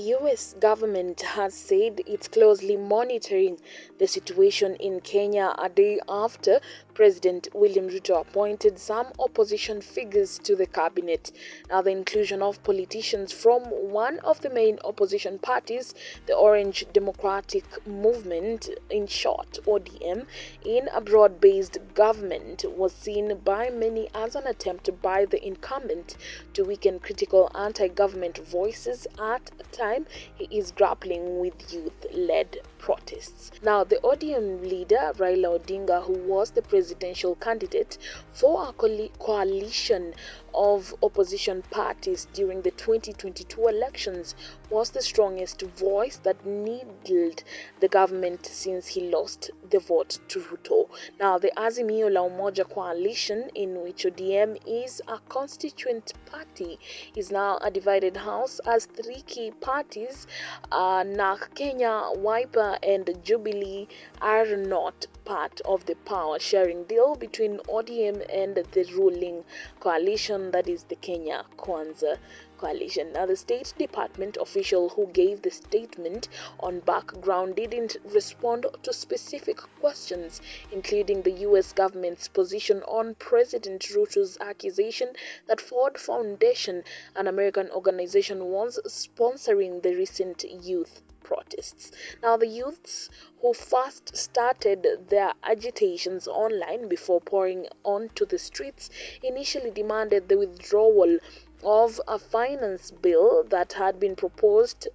US government has said it's closely monitoring the situation in Kenya a day after President William Ruto appointed some opposition figures to the cabinet. Now, the inclusion of politicians from one of the main opposition parties, the Orange Democratic Movement, in short ODM, in a broad-based government was seen by many as an attempt by the incumbent to weaken critical anti-government voices at a time he is grappling with youth-led protests. Now, the ODM leader Raila Odinga, who was the presidential candidate for a coalition of opposition parties during the 2022 elections, was the strongest voice that needled the government since he lost the vote to Ruto. Now, the Azimio la Umoja coalition, in which ODM is a constituent party, is now a divided house as three key parties, NARC Kenya, Wiper, and Jubilee, are not part of the power-sharing deal between ODM and the ruling coalition, that is the Kenya Kwanza coalition. Now, the State Department official who gave the statement on background didn't respond to specific questions, including the US government's position on President Ruto's accusation that Ford Foundation, an American organization, was sponsoring the recent youth protests. Now, the youths who first started their agitations online before pouring onto the streets initially demanded the withdrawal of a finance bill that had been proposed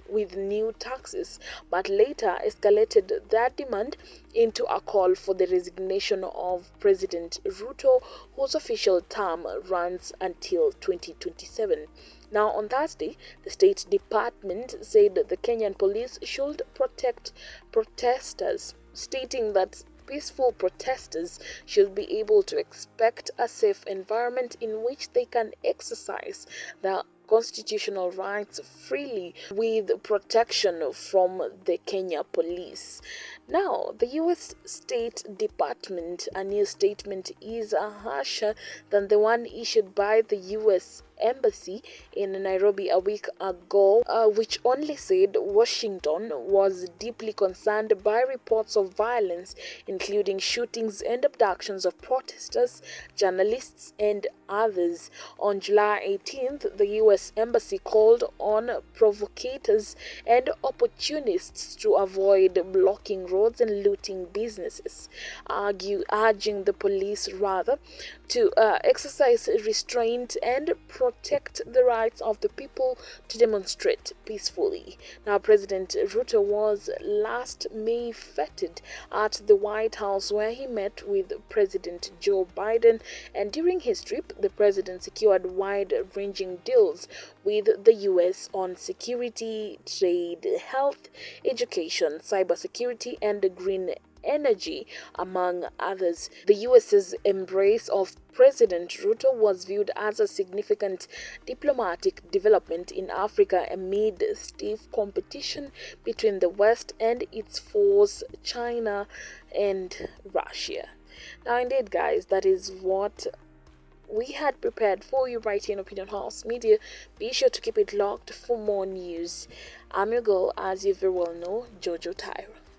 with new taxes, but later escalated that demand into a call for the resignation of President Ruto, whose official term runs until 2027. Now, on Thursday, the State Department said the Kenyan police should protect protesters, stating that peaceful protesters should be able to expect a safe environment in which they can exercise their constitutional rights freely with protection from the Kenya police. Now, the US State Department, a new statement is harsher than the one issued by the US Embassy in Nairobi a week ago, which only said Washington was deeply concerned by reports of violence, including shootings and abductions of protesters, journalists, and others. On July 18th, the US Embassy called on provocateurs and opportunists to avoid blocking roads and looting businesses, urging the police to exercise restraint and protect the rights of the people to demonstrate peacefully. Now, President Ruto was last May feted at the White House, where he met with President Joe Biden, and during his trip, the president secured wide-ranging deals with the US on security, trade, health, education, cybersecurity, and green energy, among others. The US's embrace of President Ruto was viewed as a significant diplomatic development in Africa amid stiff competition between the West and its foes, China and Russia. Now, indeed, guys, that is what we had prepared for you right here in Opinion House Media. Be sure to keep it locked for more news. I'm your girl, as you very well know, Jojo Tyra.